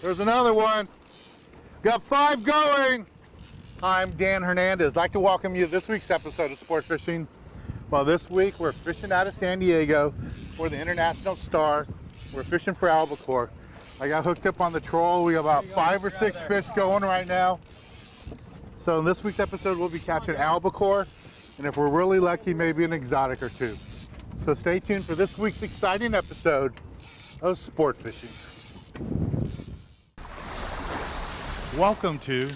There's another one. Got 5 going. Hi, I'm Dan Hernandez. I'd like to welcome you to this week's episode of Sport Fishing. Well, this week we're fishing out of San Diego for the International Star. We're fishing for albacore. I got hooked up on the troll. We got about 5 or 6 fish going right now. So in this week's episode, we'll be catching albacore, and if we're really lucky, maybe an exotic or 2. So stay tuned for this week's exciting episode of Sport Fishing. Welcome to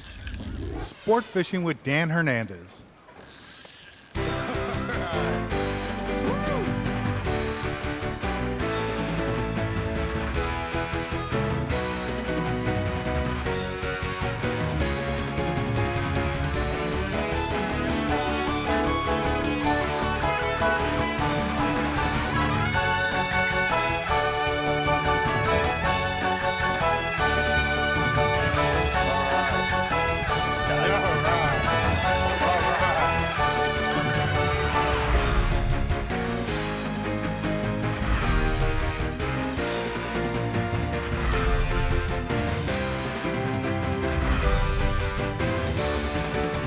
Sport Fishing with Dan Hernandez.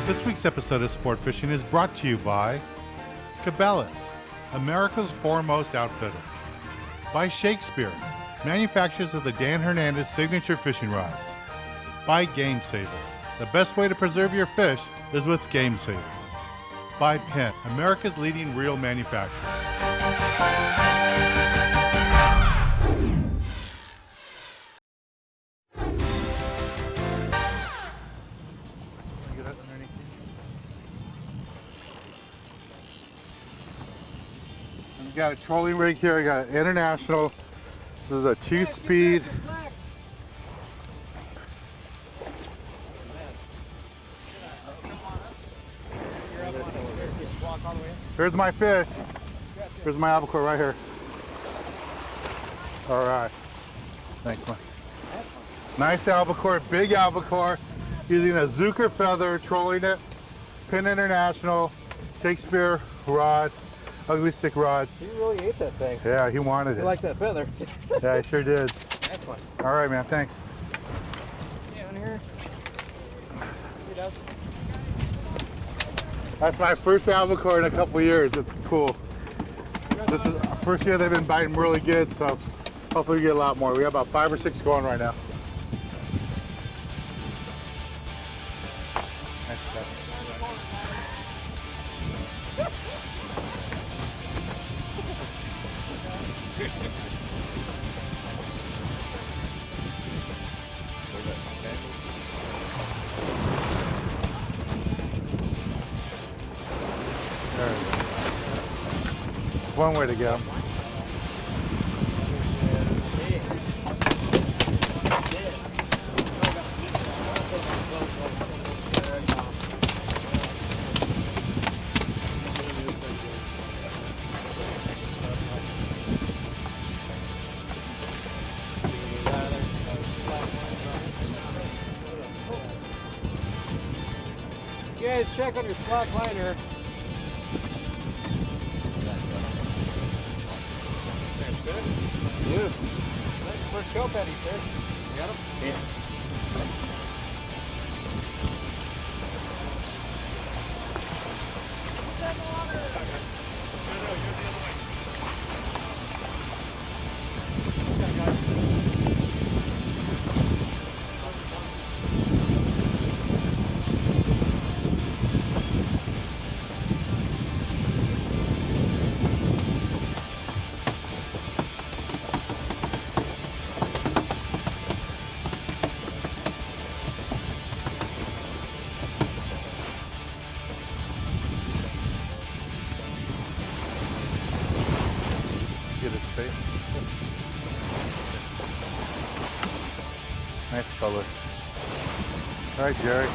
This week's episode of Sport Fishing is brought to you by Cabela's, America's foremost outfitter. By Shakespeare, manufacturers of the Dan Hernandez signature fishing rods. By Game Saver, the best way to preserve your fish is with Game Saver. By Penn, America's leading reel manufacturer. Got a trolling rig here. I got an International. This is a 2-speed. Here's my fish. Here's my albacore right here. All right. Thanks, man. Nice albacore, big albacore. Using a Zucker feather, trolling it. Penn International, Shakespeare rod. Ugly stick rod. He really ate that thing. Yeah, he wanted it. He liked that feather. Yeah, I sure did. Excellent. All right, man. Thanks. Yeah, in here. That's my first albacore in a couple years. It's cool. This is our first year they've been biting really good, so hopefully we get a lot more. We have about 5 or 6 going right now. Nice catch. There we go. One way to go. You guys check on your slack liner. There's fish. Dude. Looking for kill petty fish. You got him? Yeah. What's that water? No, you're the other way. Okay, guys. Get his face. Nice color. All right, Jerry.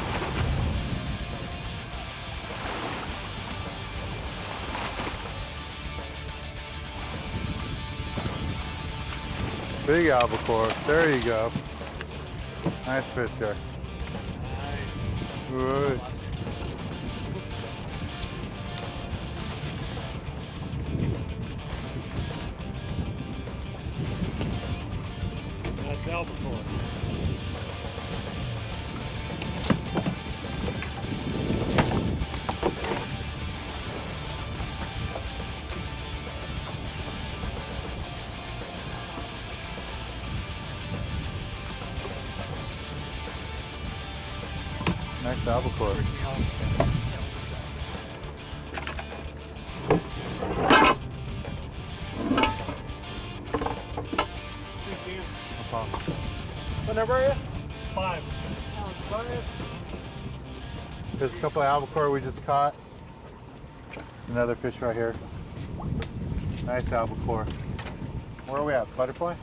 Big albacore. There you go. Nice fish there. Nice. Good. That's albacore. Nice albacore. No problem. What number are you? 5. There's a couple of albacore we just caught. There's another fish right here. Nice albacore. Where are we at? Butterfly?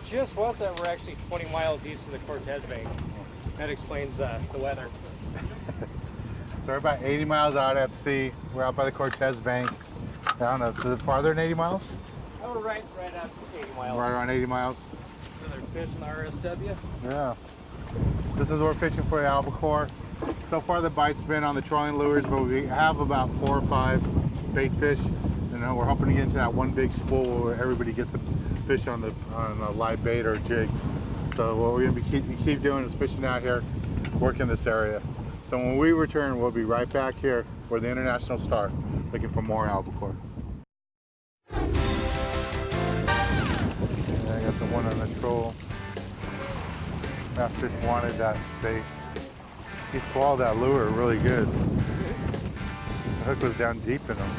Just was that we're actually 20 miles east of the Cortez Bank. That explains the weather. So we're about 80 miles out at sea. We're out by the Cortez Bank. I don't know, is it farther than 80 miles? Oh, right at 80 miles. Right around 80 miles. Another fish in the RSW. Yeah. This is where we're fishing for the albacore. So far the bite's been on the trolling lures, but we have about 4 or 5 bait fish. And we're hoping to get into that one big spool where everybody gets a fish on a live bait or a jig. So what we're gonna keep doing is fishing out here, working this area. So when we return, we'll be right back here for the International Star, looking for more albacore. Yeah, I got the one on the troll. That fish wanted that bait. He swallowed that lure really good. The hook was down deep in him.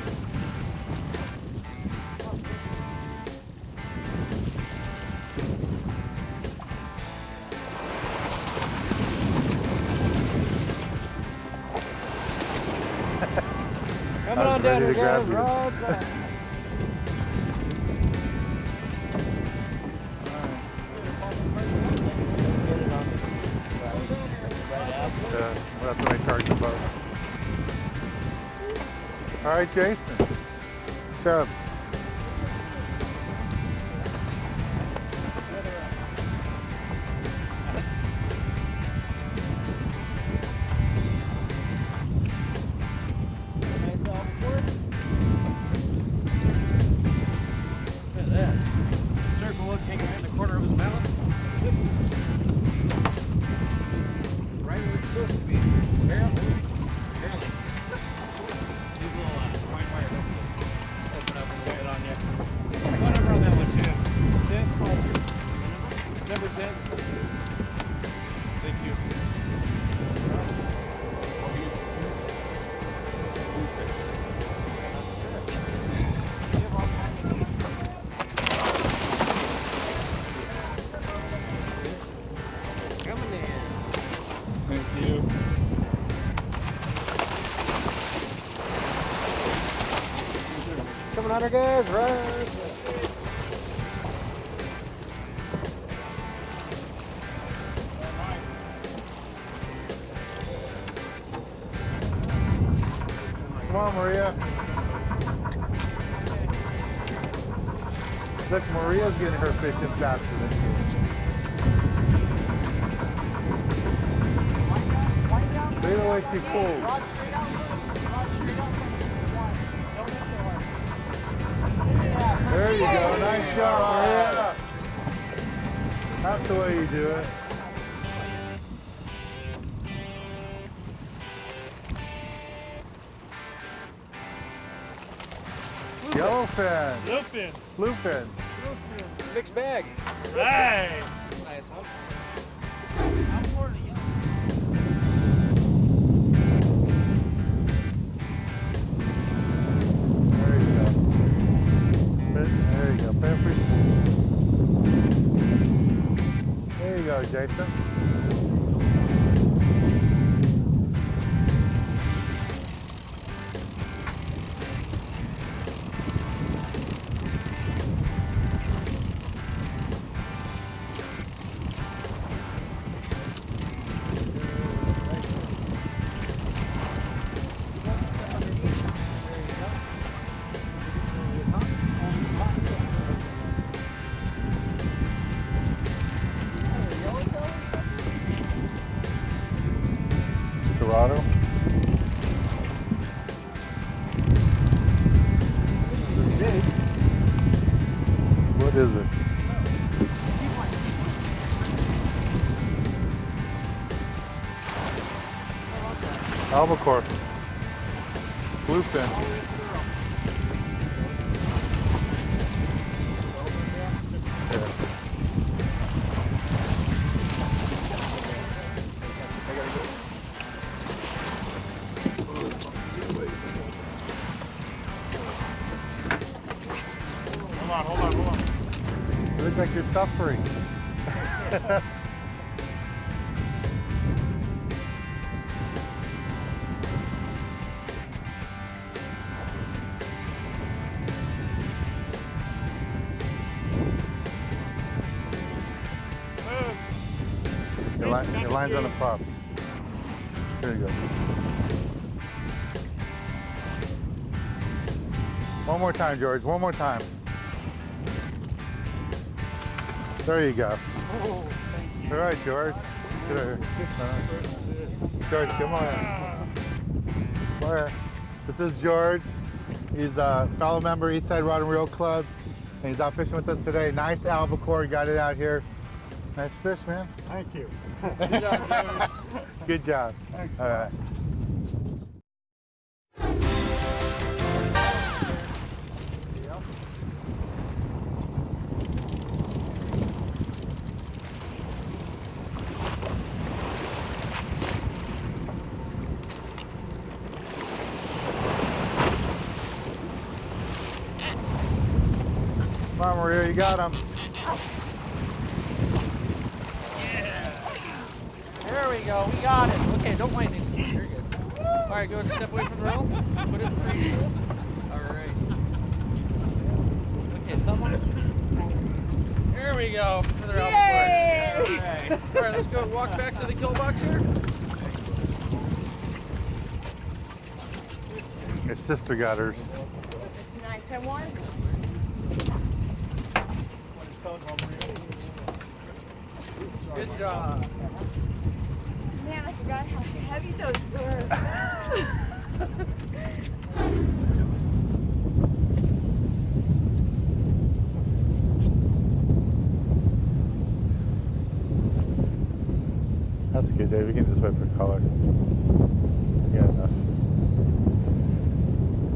Coming on down here, guys. Rod. That's when I charge the boat. All right, Jason. Chub. Circle hook hanging right in the corner of his mouth. Right where it's supposed to be. Barely. These little white wire hooks open up and lay it on you. What number on that one, Jim? 10? Number 10? Thank you. Thank you. Coming on her, guys, right. Come on, Maria. Look, Maria's getting her fish in faster than you. Look at the way she pulls. Rod straight out. Rod straight out. Don't hit the line. Yeah. There you go. Nice job, Maria. That's the way you do it. Yellowfin. Bluefin. Bluefin. Mixed bag. Right. Nice one. I'm for the yellow. There you go. There you go. There you go, Jason. Dorado. What is it? Albacore. Bluefin. Yeah. suffering. Your line's on the props. There you go. One more time, George. One more time. There you go. Oh, thank you. All right, George. Get over here. George, come on. Come on. This is George. He's a fellow member of Eastside Rod and Reel Club, and he's out fishing with us today. Nice albacore. Got it out here. Nice fish, man. Thank you. Good job, Joey. Good job. Thanks. All right. Come on, Maria, you got him. There we go, we got it. Okay, don't mind it. You're good. All right, go ahead and step away from the roll. Put it in free spool. All right. Okay, thumb on it. There we go. Another albacore. All right. All right, let's go walk back to the kill box here. His sister got hers. It's nice. I want. Good job. Man, I forgot how heavy those were. That's good, Dave. You can just wait for color. Yeah, enough.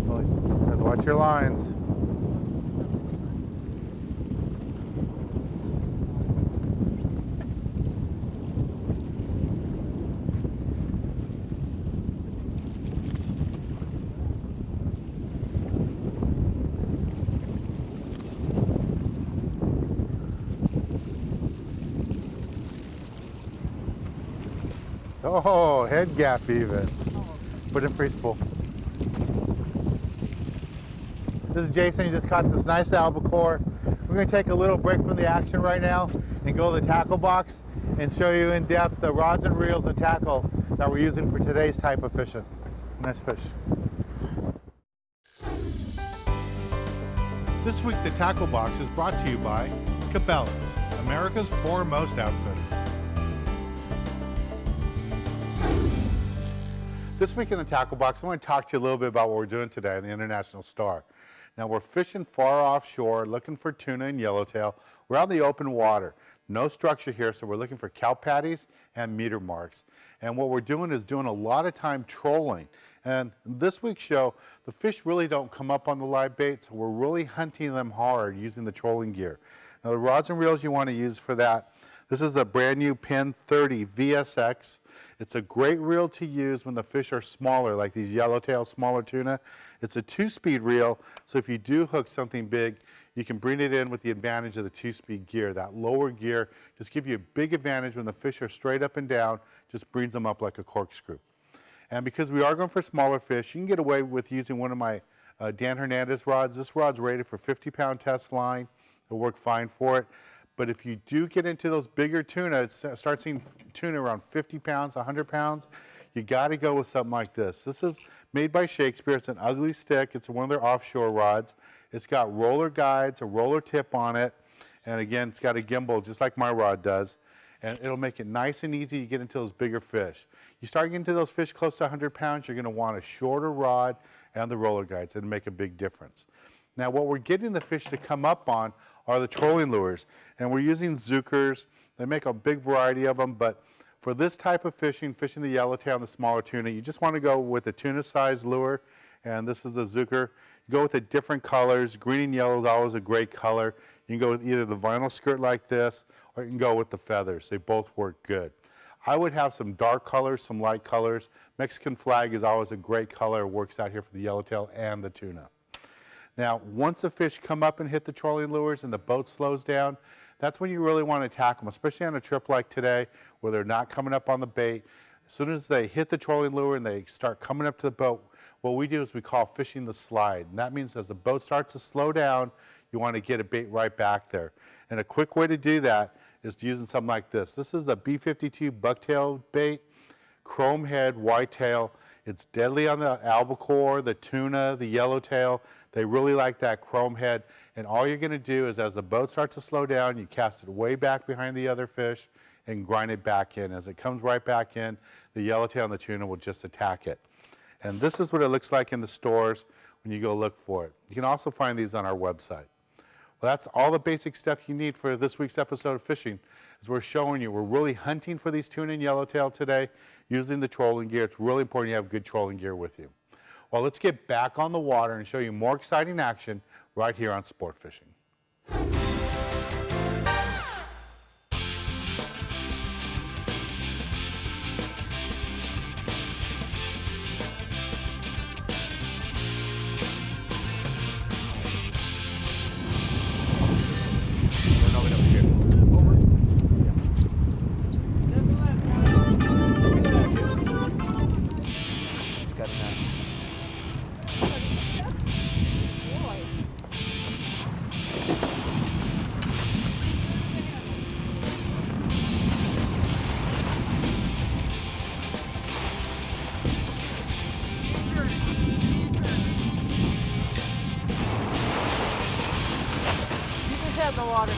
Well, guys, watch your lines. Oh, head gap even. Put in free spool. This is Jason. He just caught this nice albacore. We're going to take a little break from the action right now and go to the tackle box and show you in depth the rods and reels and tackle that we're using for today's type of fishing. Nice fish. This week the tackle box is brought to you by Cabela's, America's foremost outfitter. This week in the tackle box, I want to talk to you a little bit about what we're doing today on the International Star. Now we're fishing far offshore, looking for tuna and yellowtail. We're out in the open water. No structure here, so we're looking for kelp patties and meter marks. And what we're doing is doing a lot of time trolling. And this week's show, the fish really don't come up on the live bait, so we're really hunting them hard using the trolling gear. Now the rods and reels you want to use for that, this is a brand new Pin 30 VSX. It's a great reel to use when the fish are smaller, like these yellowtail, smaller tuna. It's a 2-speed reel, so if you do hook something big, you can bring it in with the advantage of the 2-speed gear. That lower gear just gives you a big advantage when the fish are straight up and down, just brings them up like a corkscrew. And because we are going for smaller fish, you can get away with using one of my Dan Hernandez rods. This rod's rated for 50-pound test line. It'll work fine for it. But if you do get into those bigger tuna, start seeing tuna around 50 pounds, 100 pounds, you got to go with something like this. This is made by Shakespeare. It's an ugly stick. It's one of their offshore rods. It's got roller guides, a roller tip on it, and again, it's got a gimbal just like my rod does. And it'll make it nice and easy to get into those bigger fish. You start getting into those fish close to 100 pounds, you're going to want a shorter rod and the roller guides. It'll make a big difference. Now, what we're getting the fish to come up on are the trolling lures. And we're using Zukers. They make a big variety of them, but for this type of fishing, fishing the yellowtail and the smaller tuna, you just want to go with a tuna-sized lure, and this is a Zuker. You go with the different colors. Green and yellow is always a great color. You can go with either the vinyl skirt like this, or you can go with the feathers. They both work good. I would have some dark colors, some light colors. Mexican flag is always a great color. It works out here for the yellowtail and the tuna. Now, once the fish come up and hit the trolling lures and the boat slows down, That's when you really want to attack them, especially on a trip like today where they're not coming up on the bait. As soon as they hit the trolling lure and they start coming up to the boat, what we do is we call fishing the slide. And that means as the boat starts to slow down, you want to get a bait right back there. And a quick way to do that is using something like this. This is a B52 bucktail bait, chrome head, white tail. It's deadly on the albacore, the tuna, the yellowtail. They really like that chrome head. And all you're going to do is as the boat starts to slow down, you cast it way back behind the other fish and grind it back in. As it comes right back in, the yellowtail and the tuna will just attack it. And this is what it looks like in the stores when you go look for it. You can also find these on our website. Well, that's all the basic stuff you need for this week's episode of Fishing. As we're showing you, we're really hunting for these tuna and yellowtail today using the trolling gear. It's really important you have good trolling gear with you. Well, let's get back on the water and show you more exciting action right here on Sport Fishing. In the water.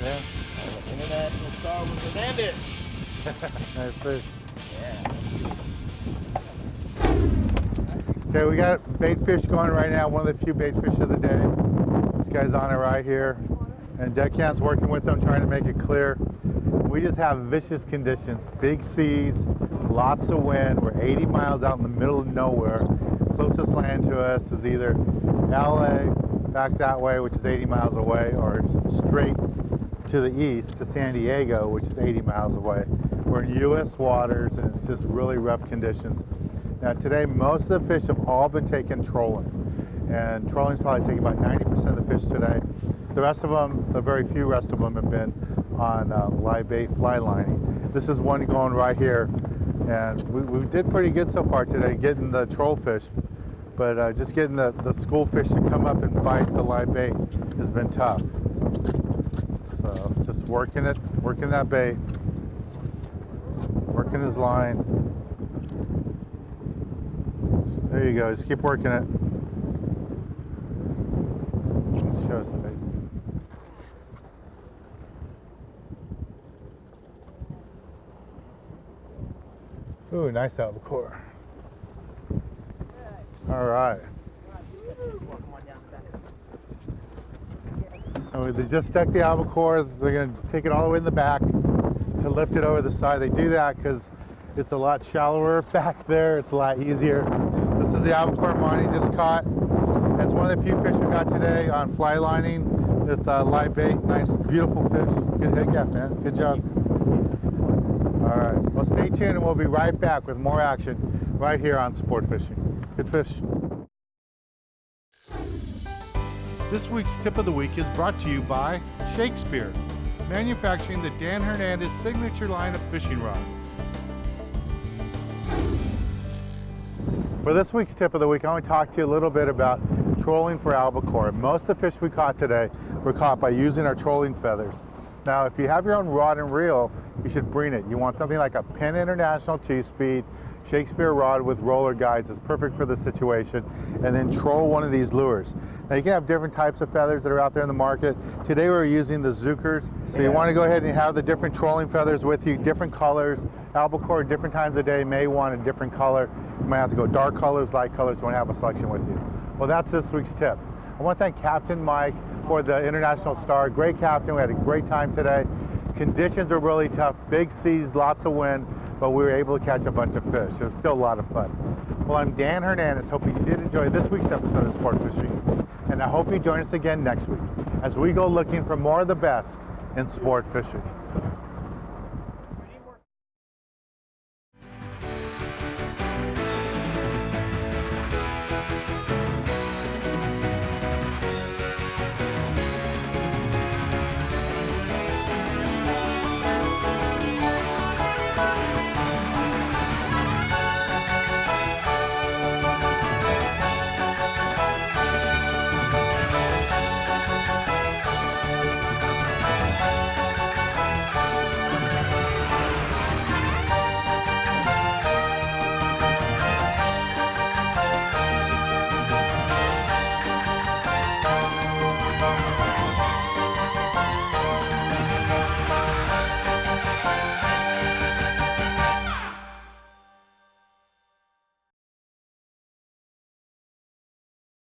Yeah. International star was Hernandez. Nice fish. Yeah. Okay, we got bait fish going right now, one of the few bait fish of the day. This guy's on it right here. And deckhand's working with them, trying to make it clear. We just have vicious conditions, big seas, lots of wind. We're 80 miles out in the middle of nowhere. Closest land to us is either LA, back that way, which is 80 miles away, or straight to the east to San Diego, which is 80 miles away. We're in U.S. waters, and it's just really rough conditions. Now today, most of the fish have all been taken trolling, and trolling's probably taking about 90% of the fish today. The rest of them, the very few rest of them, have been on live bait fly lining. This is one going right here, and we did pretty good so far today getting the troll fish, but just getting the school fish to come up and bite the live bait has been tough. So just working it, working that bait, working his line. There you go, just keep working it. Let's show his face. Ooh, nice albacore. All right. Oh, they just stuck the albacore. They're going to take it all the way in the back to lift it over the side. They do that because it's a lot shallower back there. It's a lot easier. This is the albacore Monty just caught. It's one of the few fish we got today on fly lining with live bait. Nice, beautiful fish. Good head gap, man. Good job. All right. Well, stay tuned and we'll be right back with more action right here on Sport Fishing. Good fish. This week's tip of the week is brought to you by Shakespeare, manufacturing the Dan Hernandez signature line of fishing rods. For this week's tip of the week, I want to talk to you a little bit about trolling for albacore. Most of the fish we caught today were caught by using our trolling feathers. Now, if you have your own rod and reel, you should bring it. You want something like a Penn International 2-speed Shakespeare rod with roller guides. It's perfect for the situation. And then troll one of these lures. Now, you can have different types of feathers that are out there in the market. Today we're using the Zookers. So you want to go ahead and have the different trolling feathers with you, different colors. Albacore, different times of day, may want a different color. You might have to go dark colors, light colors. You want to have a selection with you. Well, that's this week's tip. I want to thank Captain Mike for the International Star. Great captain. We had a great time today. Conditions were really tough. Big seas, lots of wind, but we were able to catch a bunch of fish. It was still a lot of fun. Well, I'm Dan Hernandez. Hoping you did enjoy this week's episode of Sport Fishing. And I hope you join us again next week as we go looking for more of the best in sport fishing.